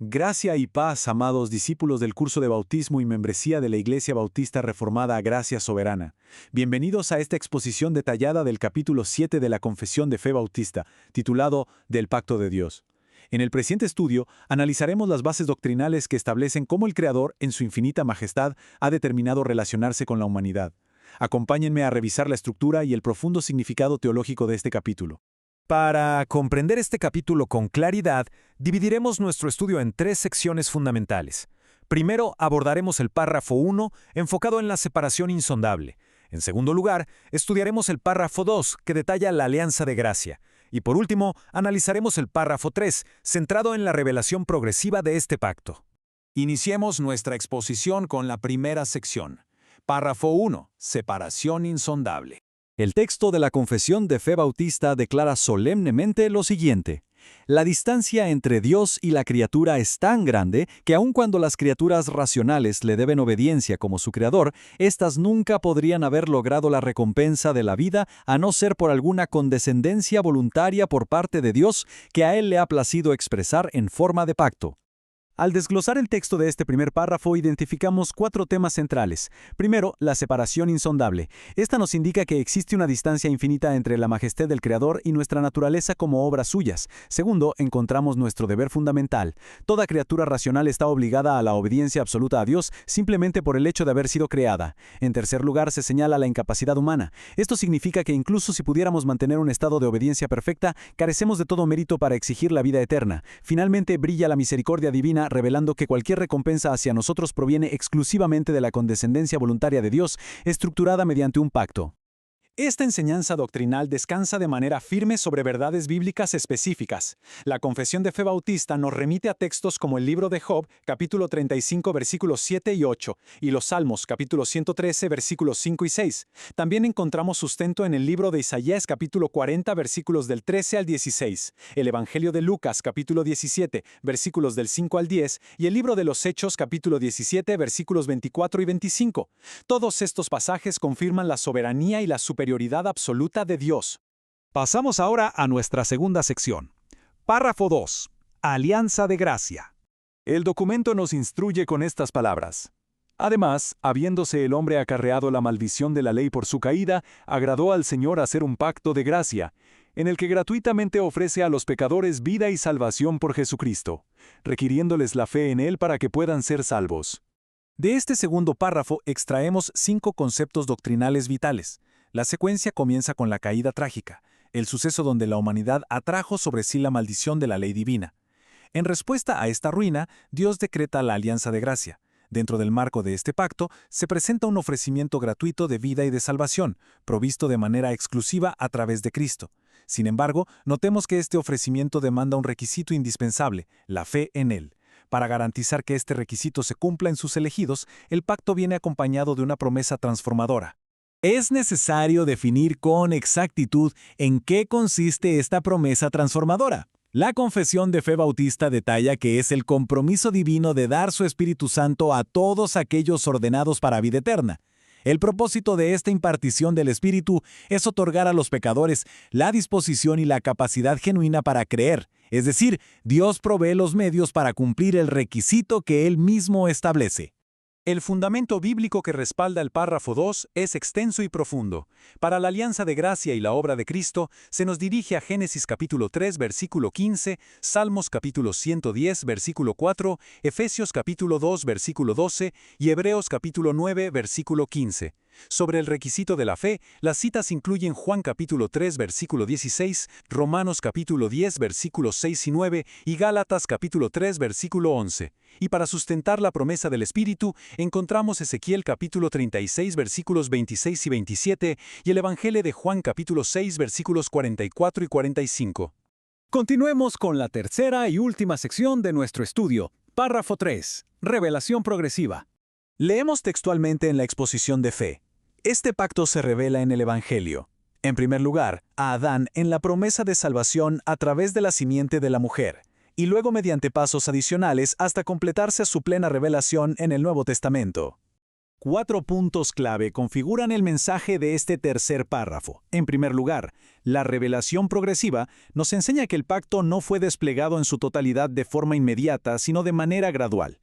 Gracia y paz, amados discípulos del curso de bautismo y membresía de la Iglesia Bautista Reformada Gracia Soberana. Bienvenidos a esta exposición detallada del capítulo 7 de la Confesión de Fe Bautista, titulado Del Pacto de Dios. En el presente estudio, analizaremos las bases doctrinales que establecen cómo el Creador, en su infinita majestad, ha determinado relacionarse con la humanidad. Acompáñenme a revisar la estructura y el profundo significado teológico de este capítulo. Para comprender este capítulo con claridad, dividiremos nuestro estudio en tres secciones fundamentales. Primero, abordaremos el párrafo 1, enfocado en la separación insondable. En segundo lugar, estudiaremos el párrafo 2, que detalla la alianza de gracia. Y por último, analizaremos el párrafo 3, centrado en la revelación progresiva de este pacto. Iniciemos nuestra exposición con la primera sección. Párrafo 1. Separación insondable. El texto de la Confesión de Fe Bautista declara solemnemente lo siguiente: la distancia entre Dios y la criatura es tan grande que aun cuando las criaturas racionales le deben obediencia como su creador, éstas nunca podrían haber logrado la recompensa de la vida a no ser por alguna condescendencia voluntaria por parte de Dios que a él le ha placido expresar en forma de pacto. Al desglosar el texto de este primer párrafo, identificamos cuatro temas centrales. Primero, la separación insondable. Esta nos indica que existe una distancia infinita entre la majestad del Creador y nuestra naturaleza como obras suyas. Segundo, encontramos nuestro deber fundamental. Toda criatura racional está obligada a la obediencia absoluta a Dios simplemente por el hecho de haber sido creada. En tercer lugar, se señala la incapacidad humana. Esto significa que incluso si pudiéramos mantener un estado de obediencia perfecta, carecemos de todo mérito para exigir la vida eterna. Finalmente, brilla la misericordia divina, revelando que cualquier recompensa hacia nosotros proviene exclusivamente de la condescendencia voluntaria de Dios, estructurada mediante un pacto. Esta enseñanza doctrinal descansa de manera firme sobre verdades bíblicas específicas. La Confesión de Fe Bautista nos remite a textos como el libro de Job, capítulo 35, versículos 7 y 8, y los Salmos, capítulo 113, versículos 5 y 6. También encontramos sustento en el libro de Isaías, capítulo 40, versículos del 13 al 16, el Evangelio de Lucas, capítulo 17, versículos del 5 al 10, y el libro de los Hechos, capítulo 17, versículos 24 y 25. Todos estos pasajes confirman la soberanía y la superioridad absoluta de Dios. Pasamos ahora a nuestra segunda sección. Párrafo 2. Alianza de gracia. El documento nos instruye con estas palabras: además, habiéndose el hombre acarreado la maldición de la ley por su caída, agradó al Señor hacer un pacto de gracia, en el que gratuitamente ofrece a los pecadores vida y salvación por Jesucristo, requiriéndoles la fe en Él para que puedan ser salvos. De este segundo párrafo extraemos 5 conceptos doctrinales vitales. La secuencia comienza con la caída trágica, el suceso donde la humanidad atrajo sobre sí la maldición de la ley divina. En respuesta a esta ruina, Dios decreta la alianza de gracia. Dentro del marco de este pacto, se presenta un ofrecimiento gratuito de vida y de salvación, provisto de manera exclusiva a través de Cristo. Sin embargo, notemos que este ofrecimiento demanda un requisito indispensable: la fe en Él. Para garantizar que este requisito se cumpla en sus elegidos, el pacto viene acompañado de una promesa transformadora. Es necesario definir con exactitud en qué consiste esta promesa transformadora. La Confesión de Fe Bautista detalla que es el compromiso divino de dar su Espíritu Santo a todos aquellos ordenados para vida eterna. El propósito de esta impartición del Espíritu es otorgar a los pecadores la disposición y la capacidad genuina para creer, es decir, Dios provee los medios para cumplir el requisito que Él mismo establece. El fundamento bíblico que respalda el párrafo 2 es extenso y profundo. Para la alianza de gracia y la obra de Cristo, se nos dirige a Génesis capítulo 3, versículo 15, Salmos capítulo 110, versículo 4, Efesios capítulo 2, versículo 12 y Hebreos capítulo 9, versículo 15. Sobre el requisito de la fe, las citas incluyen Juan capítulo 3, versículo 16, Romanos capítulo 10, versículos 6 y 9 y Gálatas capítulo 3, versículo 11. Y para sustentar la promesa del Espíritu, encontramos Ezequiel capítulo 36, versículos 26 y 27 y el Evangelio de Juan capítulo 6, versículos 44 y 45. Continuemos con la tercera y última sección de nuestro estudio. Párrafo 3. Revelación progresiva. Leemos textualmente en la exposición de fe. Este pacto se revela en el Evangelio. En primer lugar, a Adán en la promesa de salvación a través de la simiente de la mujer, y luego mediante pasos adicionales hasta completarse su plena revelación en el Nuevo Testamento. 4 puntos clave configuran el mensaje de este tercer párrafo. En primer lugar, la revelación progresiva nos enseña que el pacto no fue desplegado en su totalidad de forma inmediata, sino de manera gradual.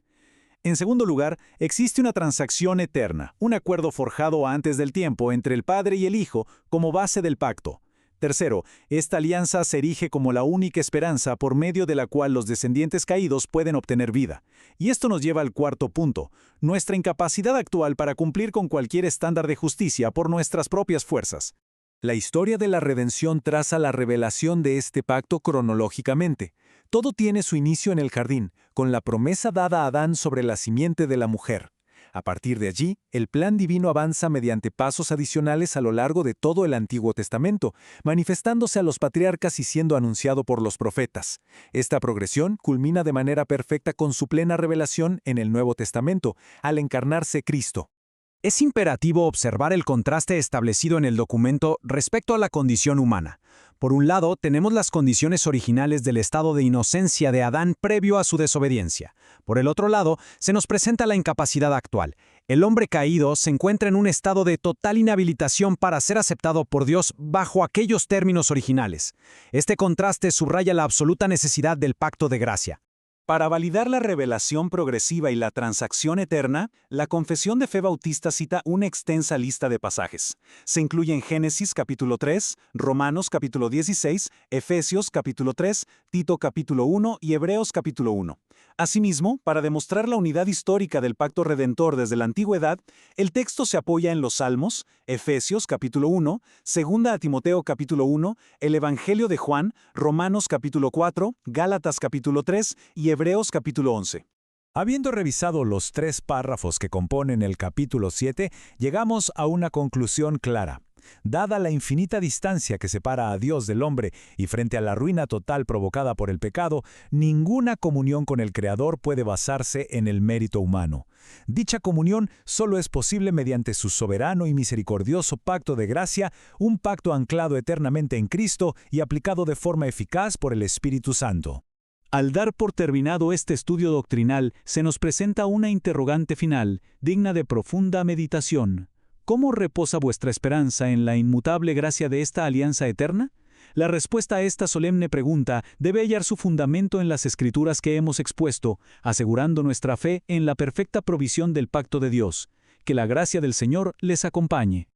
En segundo lugar, existe una transacción eterna, un acuerdo forjado antes del tiempo entre el Padre y el Hijo como base del pacto. Tercero, esta alianza se erige como la única esperanza por medio de la cual los descendientes caídos pueden obtener vida. Y esto nos lleva al cuarto punto, nuestra incapacidad actual para cumplir con cualquier estándar de justicia por nuestras propias fuerzas. La historia de la redención traza la revelación de este pacto cronológicamente. Todo tiene su inicio en el jardín, con la promesa dada a Adán sobre la simiente de la mujer. A partir de allí, el plan divino avanza mediante pasos adicionales a lo largo de todo el Antiguo Testamento, manifestándose a los patriarcas y siendo anunciado por los profetas. Esta progresión culmina de manera perfecta con su plena revelación en el Nuevo Testamento, al encarnarse Cristo. Es imperativo observar el contraste establecido en el documento respecto a la condición humana. Por un lado, tenemos las condiciones originales del estado de inocencia de Adán previo a su desobediencia. Por el otro lado, se nos presenta la incapacidad actual. El hombre caído se encuentra en un estado de total inhabilitación para ser aceptado por Dios bajo aquellos términos originales. Este contraste subraya la absoluta necesidad del pacto de gracia. Para validar la revelación progresiva y la transacción eterna, la Confesión de Fe Bautista cita una extensa lista de pasajes. Se incluyen Génesis capítulo 3, Romanos capítulo 16, Efesios capítulo 3, Tito capítulo 1 y Hebreos capítulo 1. Asimismo, para demostrar la unidad histórica del pacto redentor desde la antigüedad, el texto se apoya en los Salmos, Efesios capítulo 1, 2 a Timoteo capítulo 1, el Evangelio de Juan, Romanos capítulo 4, Gálatas capítulo 3 y Hebreos capítulo 11. Habiendo revisado los 3 párrafos que componen el capítulo 7, llegamos a una conclusión clara. Dada la infinita distancia que separa a Dios del hombre y frente a la ruina total provocada por el pecado, ninguna comunión con el Creador puede basarse en el mérito humano. Dicha comunión solo es posible mediante su soberano y misericordioso pacto de gracia, un pacto anclado eternamente en Cristo y aplicado de forma eficaz por el Espíritu Santo. Al dar por terminado este estudio doctrinal, se nos presenta una interrogante final, digna de profunda meditación. ¿Cómo reposa vuestra esperanza en la inmutable gracia de esta alianza eterna? La respuesta a esta solemne pregunta debe hallar su fundamento en las Escrituras que hemos expuesto, asegurando nuestra fe en la perfecta provisión del pacto de Dios. Que la gracia del Señor les acompañe.